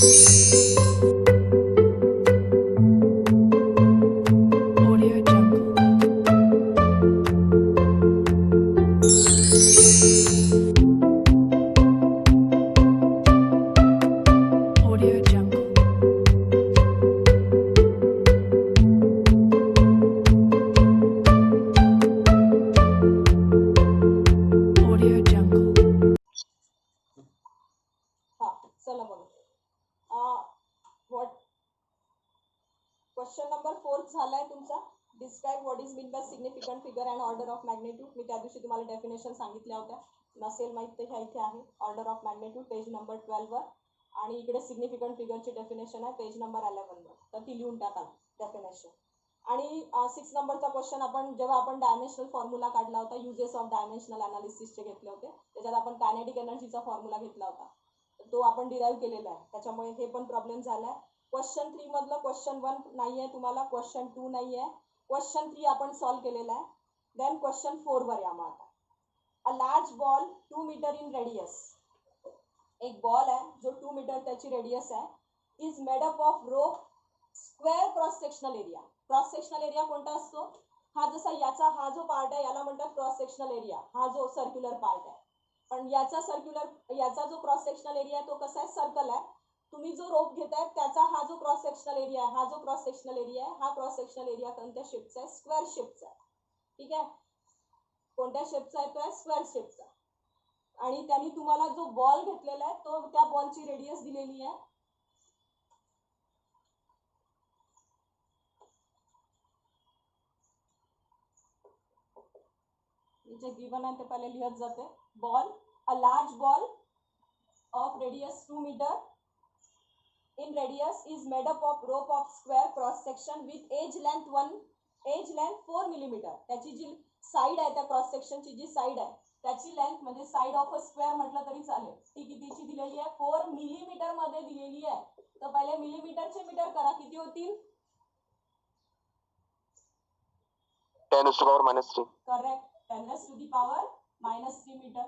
Audio Jungle. Audio Jungle. Audio Jungle. हा चला बघा व्हॉट क्वेश्चन नंबर 4 झालाय तुमचा. Describe what is mean by significant figure and order of magnitude. मी त्या दिवशी तुम्हाला डेफिनेशन सांगितल्या होत्या, नसेल माहित तर ह्या इथे आहे. Order of magnitude page number 12 वर, आणि इकडे सिग्निफिकंट फिगरची डेफिनेशन आहे पेज नंबर 11 वर, तर ती लिहून टाका डेफिनेशन. आणि 6 नंबरचा क्वेश्चन आपण जेव्हा आपण डायमेन्शनल फॉर्म्युला काढला होता, युजेस ऑफ डायमेन्शनल अनालिसिसचे घेतले होते, त्याच्यात आपण कायनेटिक एनर्जीचा फॉर्म्युला घेतला होता, तो आपण डिराईव्ह केलेला आहे. त्याच्यामुळे हे पण प्रॉब्लेम झालाय. क्वेश्चन 3 मधलं क्वेश्चन 1 नाही आहे तुम्हाला, क्वेश्चन 2 नाही आहे, क्वेश्चन 3 आपण सॉल्व्ह केलेला आहे. देन क्वेश्चन 4 वर या मग आता. A large ball 2 metre in radius, एक बॉल आहे जो 2 मीटर त्याची रेडियस आहे, is made up of rope square cross sectional area. Cross sectional area कोणता असतो? हा जसा याचा हा जो पार्ट आहे याला म्हणतात क्रॉस सेक्शनल एरिया, हा जो सर्क्युलर पार्ट आहे. पण याचा जो क्रॉस सेक्शनल एरिया आहे तो कसा आहे? सर्कल आहे. तुम्ही जो रोप घेताय त्याचा हा जो क्रॉस सेक्शनल एरिया आहे, हा जो क्रॉस सेक्शनल एरिया आहे, हा क्रॉस सेक्शनल एरिया कोणत्या शेपचा आहे? स्क्वेअर शेपचा आहे. ठीक आहे, कोणत्या शेपचा आहे? तो आहे स्क्वेअर शेपचा. आणि त्यांनी तुम्हाला जो बॉल घेतलेला आहे तो त्या बॉलची रेडियस दिलेली आहे. जे गिवन आहे ते पहिले लिहत जाते. Ball, a large ball of radius 2 meter in radius is made up of rope of square cross section with edge length 4 millimeter. त्याची जी साइड आहे त्या क्रॉस सेक्शनची जी साइड आहे त्याची लेंथ म्हणजे साइड ऑफ अ स्क्वेअर म्हटलं तरी चालेल, ती कितीची दिलेली आहे? 4 मिलीमीटर मध्ये दिलेली आहे. तर पहिले मिलीमीटरचे मीटर करा, किती होतील? 10⁻³ करेक्ट, 10⁻³ मीटर.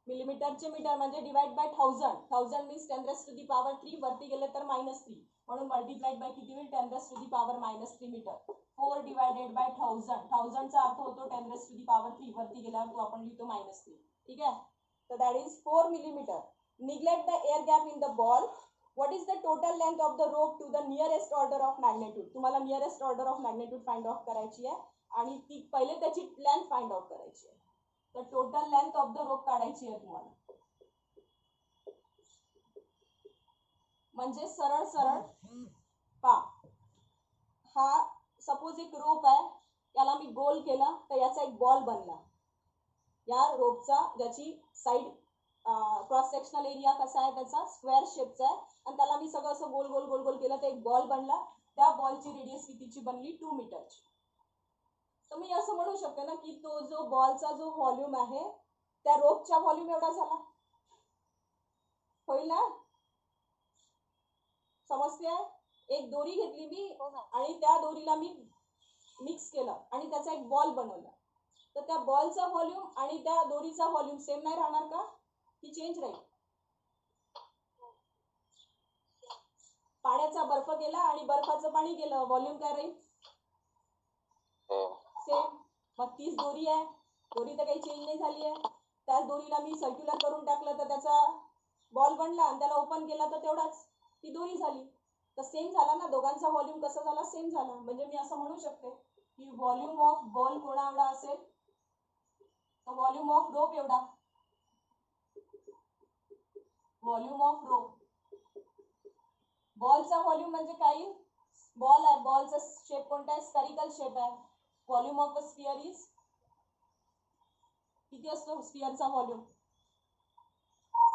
मिलीमीटरचे मीटर म्हणजे डिवाइड बाय 1000 मीन्स 10⁻³ वरती गेले तर -3, म्हणून मल्टिप्लाइड बाय किती होईल? 10⁻³ मीटर. 4 डिवायडेड बाय 1000 चा अर्थ होतो 10⁻³ वरती गेल्यावर तो आपण लिहितो -3. ठीक आहे, तर that is 4 millimetre. Neglect the air gap in the ball. What is the total length of the rope to the nearest order of magnitude. तुम्हाला nearest order of magnitude find out करायची आहे आणि ती पहिले त्याची लेंथ फाइंड आउट करायची आहे. तर टोटल लेंथ ऑफ द रोप काढायची आहे तुम्हाला. म्हणजे सरळ सरळ पा, हा सपोज एक रोप आहे, याला मी गोल केला तर याचा एक बॉल बनला. या रोपचा ज्याची साइड क्रॉस सेक्शनल एरिया कसा आहे त्याचा स्क्वेअर शेपचा आहे, आणि त्याला मी सगळं असं गोल गोल गोल गोल केलं तर एक बॉल बनला. त्या बॉलची रेडियस कितीची बनली? 2 मीटरची. तर मी असं म्हणू शकते ना की तो जो बॉलचा जो व्हॉल्यूम आहे त्या रोपच्या व्हॉल्यूम एवढा झाला, होईल ना? समजते? एक दोरी घेतली मी आणि त्या दोरीला मी मिक्स केलं आणि त्याचा एक बॉल बनवला, तर त्या बॉलचा व्हॉल्यूम आणि त्या दोरीचा व्हॉल्यूम सेम नाही राहणार का? की चेंज राहील? पाण्याचा बर्फ गेला आणि बर्फाचं पाणी गेलं, व्हॉल्यूम काय राहील? सेम. मग तीच दोरी आहे, दोरी तर काही चेंज नाही झाली आहे. त्याच दोरीला मी सर्क्युलर करून टाकलं तर त्याचा बॉल बनला, आणि त्याला ओपन केला तर तेवढाच ती दोरी झाली. तर सेम झाला ना, दोघांचा व्हॉल्यूम कसा झाला? सेम झाला. म्हणजे मी असं म्हणू शकते की व्हॉल्यूम ऑफ बॉल कोणा एवढा असेल? तर व्हॉल्यूम ऑफ रोप एवढा. व्हॉल्यूम ऑफ रोप, बॉलचा व्हॉल्यूम म्हणजे काही बॉल आहे, बॉलचा शेप कोणता आहे? स्फेरिकल शेप आहे. Volume of a sphere is किती असतो स्फिअरचा volume?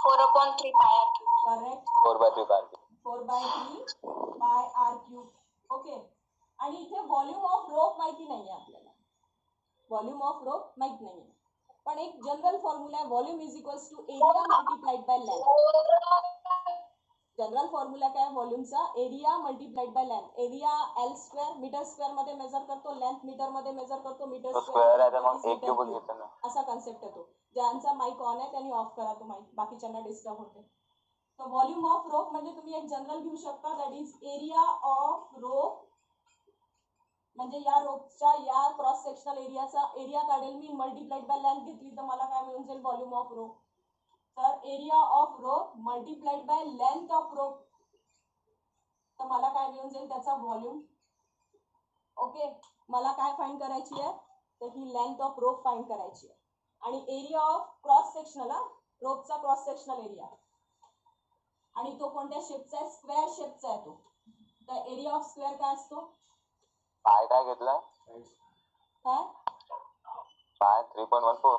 4/3 πr³. Correct, 4/3 πr³. 4/3 πr³. Okay. आणि इथे व्हॉल्यूम ऑफ रोप माहिती नाहीये आपल्याला, व्हॉल्यूम ऑफ रोप माहित नाहीये, पण एक जनरल फॉर्म्युला आहे, volume is equals to area multiplied by length. General formula काय? व्हॉल्यूमचा area multiplied by length. Area L square metre square मध्ये मेजर करतो, लेंथ मीटर मध्ये मेजर करतो, मीटर स्क्वेअर आहे तर मग 1 क्यूब घेतो ना, असा कन्सेप्ट येतो. ज्यांचा माईक ऑन आहे त्यांनी ऑफ करा तो माईक, बाकीच्यांना डिस्टर्ब होते. तर व्हॉल्यूम ऑफ रोप म्हणजे तुम्ही एक जनरल घेऊ शकता, दॅट इज एरिया ऑफ रोप, म्हणजे या रोपच्या या क्रॉस सेक्शनल एरियाचा एरिया काढेल मी, मल्टिप्लाइड बाय लेंथ घेतली तर मला काय मिळून जाईल, व्हॉल्यूम ऑफ रोप. तर area of rope multiplied by length of rope, तर मला काय मिळून जाईल, त्याचा व्हॉल्यूम. ओके, मला काय फाइंड करायची आहे, तर ही लेंथ ऑफ रोप फाइंड करायची आहे. आणि एरिया ऑफ क्रॉस सेक्शनल, रोपचा क्रॉस सेक्शनल एरिया, आणि तो कोणत्या शेपचा आहे, स्क्वेअर शेपचा आहे तो. तर एरिया ऑफ स्क्वेअर काय असतो, पाय काय घेतलाय, काय पाय 3.14.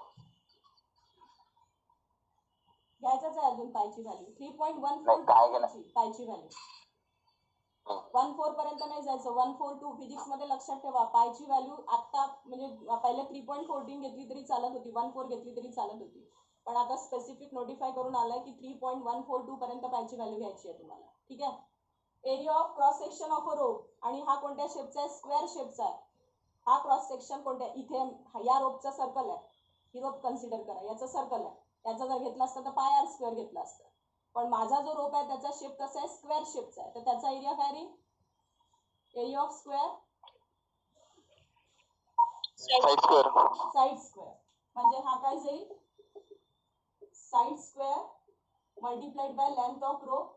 घ्यायचंच आहे अजून पायची व्हॅल्यू, नाही, 3.14 काय केलं? पायची व्हॅल्यू. 1.4 पर्यंत नाही जायचं, 1.42 फिजिक्स मध्ये लक्षात ठेवा. पायची व्हॅल्यू आता म्हणजे पहिले 3.14 घेतली तरी चालत होती, 1.4 घेतली तरी चालत होती, पण आता स्पेसिफिक नोटिफाय करून आलंय की 3.142 पर्यंत पायची व्हॅल्यू घ्यायची आहे तुम्हाला. ठीक आहे. Area of cross section of a rope, आणि हा कोणत्या शेपचा आहे, स्क्वेअर शेपचा आहे. हा क्रॉस सेक्शन कोणत्या, इथे या रोपचा सर्कल आहे, ही रोप कन्सिडर करा, याचं सर्कल आहे, याचा जर घेतला असता तर पाय आर स्क्वेअर घेतला असता, पण माझा जो रोप आहे त्याचा शेप कसा आहे, स्क्वेअर शेपचा आहे, तर त्याचा एरिया काय रे, area of square side square. Side square, म्हणजे हा काय जाईल, side square multiplied by length of rope.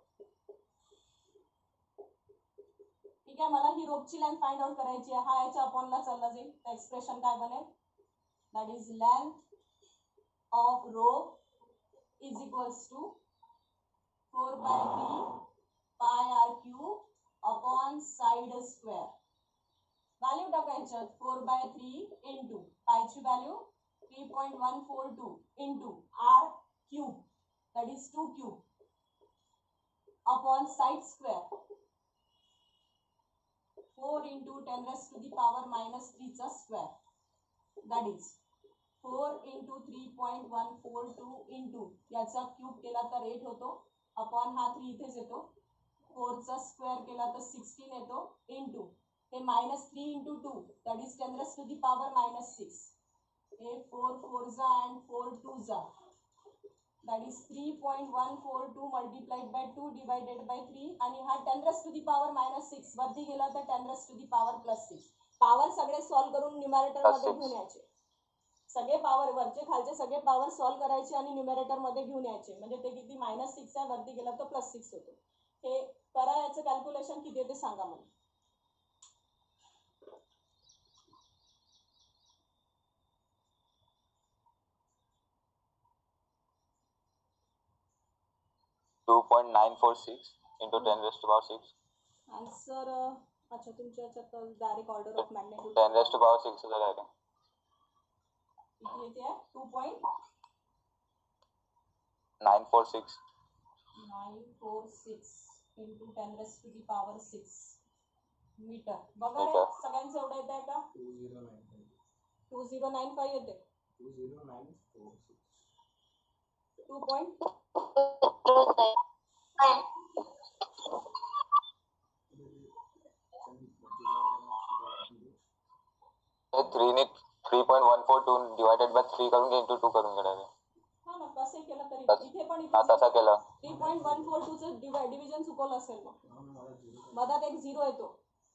ठीक आहे, मला ही रोपची लेंथ फाइंड आउट करायची आहे, हा याच्या अपॉनला चालला जाईल, तर एक्सप्रेशन काय बनेल, that is length of rope is equals to 4/3 pi r cube upon side square. Value टाकायच्या, 4/3 इंटू पायची value 3.142 into r cube, that is 2 cube upon side square 4 into 10 raised to the power minus 3 चा square, that is 4 into 3.142 into याचा cube केला तर 8 होतो, upon हा 3 इथेच येतो, 4 चा स्क्वेअर केला तर 16 येतो, इंटू हे -3 into 2 that is 10 raised to the power -6, हे 4 4 जा and 4 2 जा, that is 3.142 multiplied by 2 divided by 3, आणि हा 10 raised to the power -6 वरती गेला तर 10 raised to the power +6. Power सगळे सॉल्व करून न्यूमरेटर मध्ये घेऊन यायचे, सगळे पॉवर वरचे खालचे सगळे पॉवर सॉल्व करायचे आणि न्यूमरेटर मध्ये घेऊन यायचे, म्हणजे ते किती, -6 आहे, वरती गेला तर +6 होतो. हे करा, याचं कॅल्क्युलेशन किती आहे ते सांगा मला. .946 into 10 raised to power 6. Answer अच्छा, तुमच्या याच्यात direct order of magnitude 10 raised to power 6 झाला आहे. किती येते आहे, 2.946 946 into 10 raised to the power 6 metre. बघा रे, सगळ्यांचं एवढं येत आहे का, 2095 येते, 2. हे 3.142 डिवायडेड बाय 3 करून घे, इंटू 2 करून घे डायरेक्ट. हा ना, कसं केलं तरी इथे पण हा तसा केलं. 3.142 चं डिव्हिजन चुकवलं असेल, मग मधात एक 0 येतो,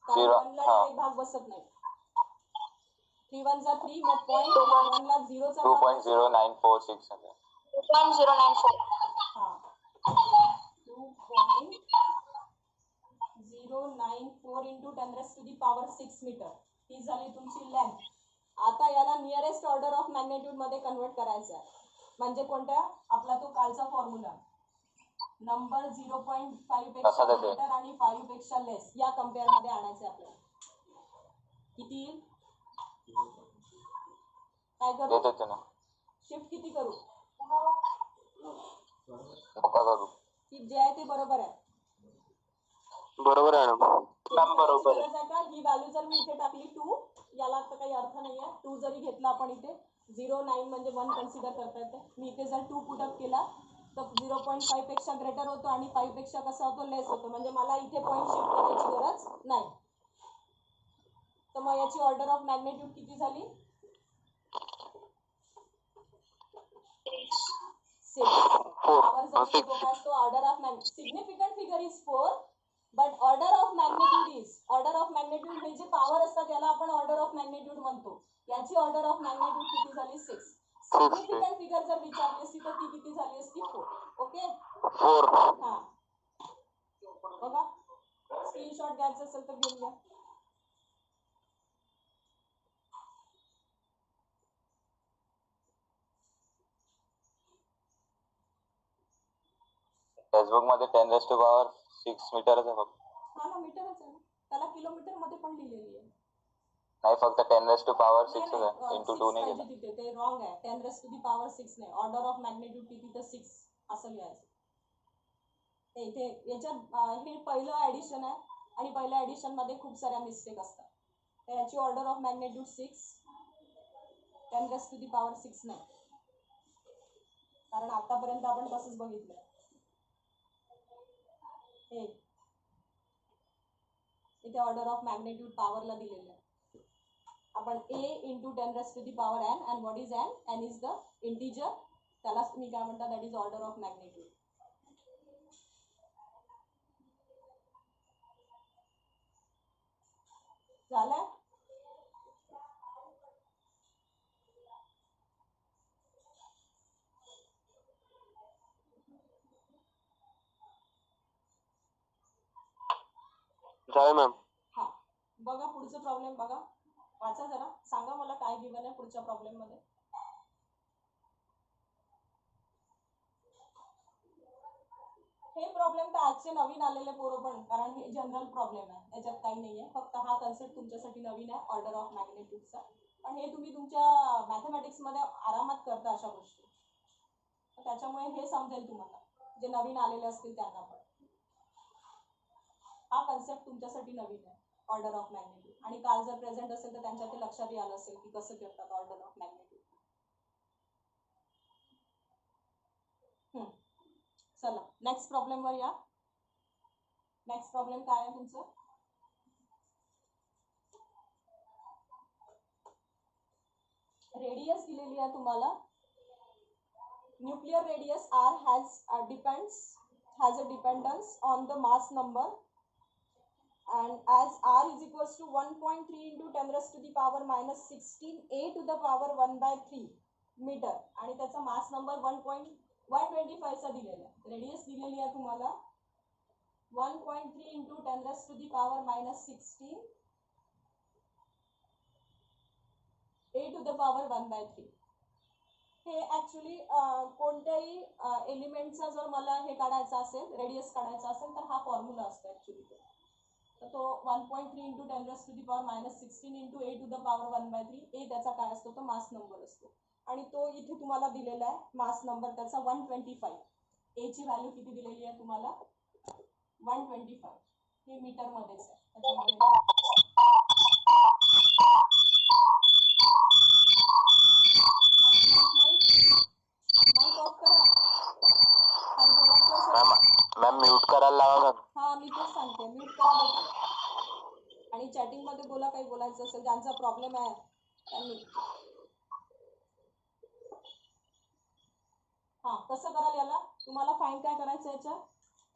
Zero, कारण 1 ला हा. एक भाग बसत नाही, 3 1 जा 3, मग पॉईंट 1 ला 0 चा भाग बसतो. 2.0946 आहे. 2.094. हा 2.094 into 10 raised to the power 6 metre, ही झाली तुमची लेंथ. आता याला नियरेस्ट ऑर्डर ऑफ मॅग्नेट्यूड मध्ये कन्वर्ट करायचं आहे, म्हणजे कोणत्या, आपला तो कालचा फॉर्म्युला, नंबर 0.5 पेक्षा ग्रेटर आणि 5 पेक्षा लेस या कम्पेअर मध्ये आणायचं आपल्याला. किती येईल, काय करू, देत होते ना, शिफ्ट किती करू, नका करू. की जे आहे ते बरोबर आहे, बरोबर आहे ना, बरोबर आहे. गरज आहे का, ही व्हॅल्यू जर मी इथे टाकली 2, याला तर काही अर्थ नाहीये, 2 जरी घेतला आपण इथे 0.9 म्हणजे 1 कन्सिडर करता येते, मी इथे जर 2 पुटअप केला तर 0.5 पेक्षा ग्रेटर होतो आणि 5 पेक्षा कसा होतो, लेस होतो, म्हणजे मला इथे पॉईंट शिफ्ट करायची गरज नाही. तर मग याची ऑर्डर ऑफ मॅग्नेट्यूड किती झाली, 6. पॉवर जर six. तो काय असतो order of significant figure is 4 but order of magnitude हे जे पॉवर असतात त्याला आपण ऑर्डर ऑफ मॅग्नेट्यूड म्हणतो. याची ऑर्डर ऑफ मॅग्नेट्यूड किती झाली 6. सिग्निफिकंट फिगर जर विचारली असती तर ती किती झाली असती 4. ओके 4. हा बघा स्क्रीनशॉट घ्यायचा असेल तर घेऊन घ्या. टेक्स्टबुक मध्ये 10⁻6 मीटरच आहे फक्त. हा ना मीटरच आहे ना, त्याला किलोमीटर मध्ये पण लिहिलेली आहे. नाही फक्त 10⁻6 नाही, आहे इंटू 2 नाही पाहिजे केलं. तिथे ते रॉंग आहे. 10⁻6 नाही, ऑर्डर ऑफ मॅग्नेट्यूड किती तर 6 असं लिहायचं. इथे याच्यात हे पहिलं ऍडिशन आहे आणि पहिल्या ऍडिशन मध्ये खूप साऱ्या मिस्टेक असतात. तर याची ऑर्डर ऑफ मॅग्नेट्यूड 6, 10⁻6 नाही, कारण आतापर्यंत आपण तसंच बघितलं. हे इथे ऑर्डर ऑफ मॅग्नेट्यूड पॉवरला दिलेलं आहे. आपण a into 10⁻n and what is n is the integer, त्यालाच तुम्ही काय म्हणता that is order of magnitude. झालंय. झालं मॅम. हा बघा पुढचं प्रॉब्लेम बघा, वाचा जरा, सांगा मला काय गिवन आहे पुढच्या प्रॉब्लेम मध्ये. हे प्रॉब्लेम तर आजचे नवीन आलेले पोरं पण, कारण हे जनरल प्रॉब्लेम आहे, याच्यात काही नाहीये, फक्त हा कन्सेप्ट तुमच्यासाठी नवीन आहे ऑर्डर ऑफ मॅग्नेट्यूडचा. पण हे तुम्ही तुमच्या मॅथमॅटिक्स मध्ये आरामात करता अशा गोष्टी, त्याच्यामुळे हे समजेल तुम्हाला जे नवीन आलेले असतील त्यांना पण. हा कन्सेप्ट तुमच्यासाठी नवीन आहे ऑर्डर ऑफ मॅग्नेट्यूड, आणि काल जर प्रेझेंट असेल तर त्यांच्या ते लक्षात आलं असेल की कसं करतात ऑर्डर ऑफ मॅग्नेट्यूड. चला नेक्स्ट प्रॉब्लेम वर या. नेक्स्ट प्रॉब्लेम काय आहे तुमचं. रेडियस दिलेली आहे तुम्हाला. Nuclear radius r has a dependence on the mass number, and as r is equals to 1.3 into 10⁻⁻16 a to the power 1/3 metre, आणि त्याचा मास नंबर 1.125 चा दिलेला आहे. रेडियस दिलेली आहे तुम्हाला 1.3 into 10⁻⁻16 a to the power 1/3. हे ऍक्च्युली कोणत्याही एलिमेंटचा जर मला हे काढायचा असेल, रेडियस काढायचा असेल तर हा फॉर्म्युला असतो ऍक्च्युली. तर तो 1.3 into 10⁻⁻16 into a to the power 1/3. ए त्याचा काय असतो तो मास नंबर असतो, आणि तो इथे तुम्हाला दिलेला आहे मास नंबर त्याचा 125. ए ची व्हॅल्यू किती दिलेली आहे तुम्हाला 125. हे मीटर मध्येच आहे, त्याच्यामुळे माईक ऑफ करा. काही बोलायचं असेल मॅम म्यूट करायला लावा मॅम. हा मी तेच सांगते, म्यूट करा बेटा, आणि चॅटिंग मध्ये बोला काही बोलायचं असेल ज्यांचा प्रॉब्लेम आहे त्यांनी. हा कसं कराल याला, तुम्हाला फाइंड काय करायचं याच्या,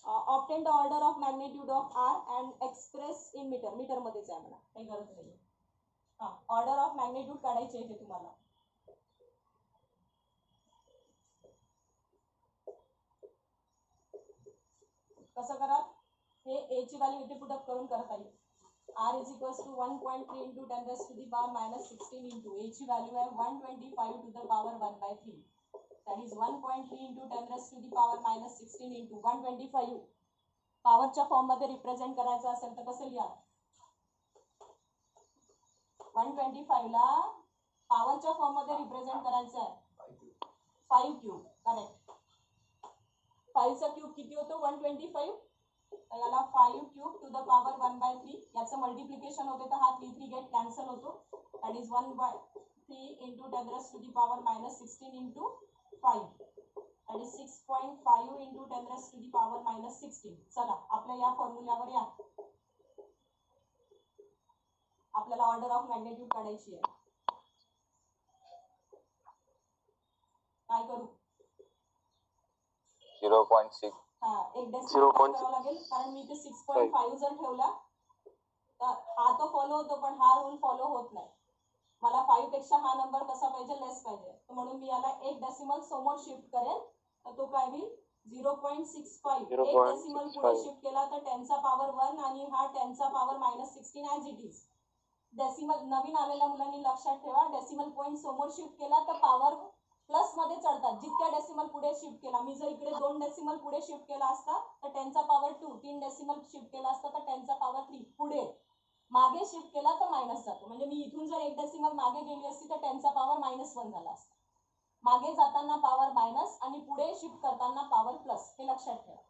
obtain the order of magnitude of R and express in metre. Metre मध्येच आहे म्हणा, काही गरज नाही. हा ऑर्डर ऑफ मॅग्नेट्यूड काढायचे आहे तुम्हाला. कसं कराल, हे ए ची व्हॅल्यू इथे पुट अप करून करता येईल. r is equals to 1.3 into 10⁻⁻16 into a ची व्हॅल्यू आहे 125 to the power 1/3. that is 1.3 into 10⁻⁻16 into 125. पॉवरच्या फॉर्म मध्ये रिप्रेझेंट करायचं असेल तर कसं लिहा, 125 ला पॉवरच्या फॉर्म मध्ये रिप्रेझेंट करायचं आहे 5 क्यूब. करेक्ट. 5 चा क्यूब किती होतो 125. याला 5 क्यूब टू द पॉवर 1/3. याचं मल्टिप्लिकेशन होते तर हा 3 गेट कॅन्सल होतो. That is 1/3 into 10⁻⁻16 into 5. That is 6.5 into 10⁻⁻16. चला आपल्या या फॉर्म्युल्यावर या. आपल्याला ऑर्डर ऑफ मॅग्नेट्यूड काढायची आहे. काय करू, 0.6. हा एक डेसिमल 0.6. करावं लागेल कारण मी इथे 6.5 जर ठेवला तर हा तो फॉलो होतो पण हा रूल फॉलो होत नाही. मला 5 पेक्षा हा नंबर कसा पाहिजे लेस पाहिजे तर म्हणून मी याला एक डेसिमल समोर शिफ्ट करेल तर तो काय होईल 0.65. एक डेसिमल पुढे 0.65. शिफ्ट केला तर 10 चा पॉवर 1 आणि हा 10 चा power -16 as it is. Decimal नवीन आलेल्या मुलांनी लक्षात ठेवा डेसिमल पॉईंट समोर शिफ्ट केला तर पॉवर प्लस मध्ये चढतात. जितक्या डेसिमल पुढे शिफ्ट केला मी जर इकडे 2 डेसिमल पुढे शिफ्ट केला असता तर 10 चा पॉवर 2. 3 डेसिमल शिफ्ट केला असता तर 10 चा पॉवर 3. पुढे मागे शिफ्ट केला तर मायनस जातो. म्हणजे मी इथून जर एक डेसिमल मागे गेली असती तर 10 चा पॉवर -1 झाला असता. मागे जाताना पॉवर मायनस आणि पुढे शिफ्ट करताना पॉवर प्लस हे लक्षात ठेवा.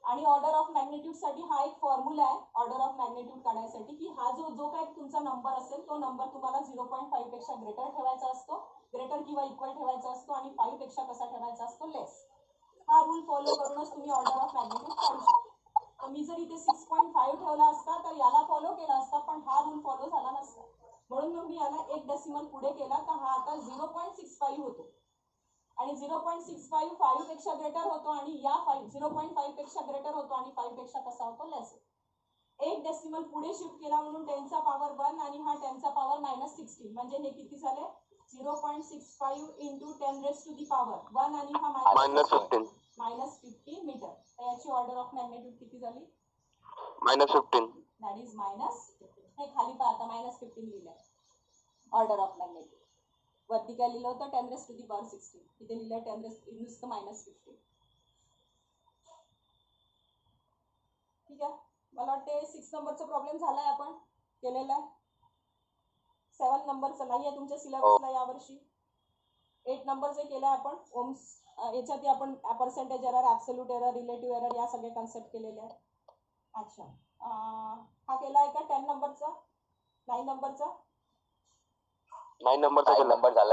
आणि ऑर्डर ऑफ मॅग्नेट्यूड साठी हा एक फॉर्म्युला आहे ऑर्डर ऑफ मॅग्नेट्यूड काढायसाठी की हा जो काही तुमचा नंबर असेल तो नंबर तुम्हाला 0.5 पेक्षा ग्रेटर ठेवायचा असतो, ग्रेटर किंवा इक्वल ठेवायचा असतो आणि 5 पेक्षा कसा ठेवायचा असतो लेस. हा रूल फॉलो करूनच तुम्ही ऑर्डर ऑफ मॅग्नेट्यूड काढू शकता. तर मी जर इथे 6.5 ठेवला असता तर याला फॉलो केला असता पण हा रूल फॉलो झाला नसता. म्हणून मग मी याला एक डेसिमल पुढे केला तर हा आता 0.65 होतो आणि 0.65 5 पेक्षा ग्रेटर होतो आणि या 0.5 पेक्षा ग्रेटर होतो आणि 5 पेक्षा कसा होतो लेस. एक डेसिमल पुढे शिफ्ट केला म्हणून 10 चा पॉवर 1 आणि हा 10 चा पॉवर -16 म्हणजे हे किती झाले 0.65 into 10 raise to the power 1 आणि हा -15. -15 मीटर. तर याची ऑर्डर ऑफ मॅग्नेट्यूड किती झाली -15. That is -15. हे खाली पाहता -15 लिहिलंय ऑर्डर ऑफ मॅग्नेट्यूड. वरती काय लिहिलं होतं 10 रेज टू दी पॉवर 16. इथे लिहिलंय 10 रेज नुसतं -15. ठीक आहे मला वाटते 6 नंबरचा प्रॉब्लेम झालाय आपण केलेला आहे. 7 नंबरचा नाही आहे तुमच्या सिलेबसला यावर्षी. 8 नंबरचे केलं आपण ओम्स याच्यात आपण percentage error absolute error relative error या सगळे कन्सेप्ट केलेले आहेत. अच्छा हा केला आहे का 10 नंबरचा 9 नंबरचा 9 नंबरचा 5 केला. नंबर झाला.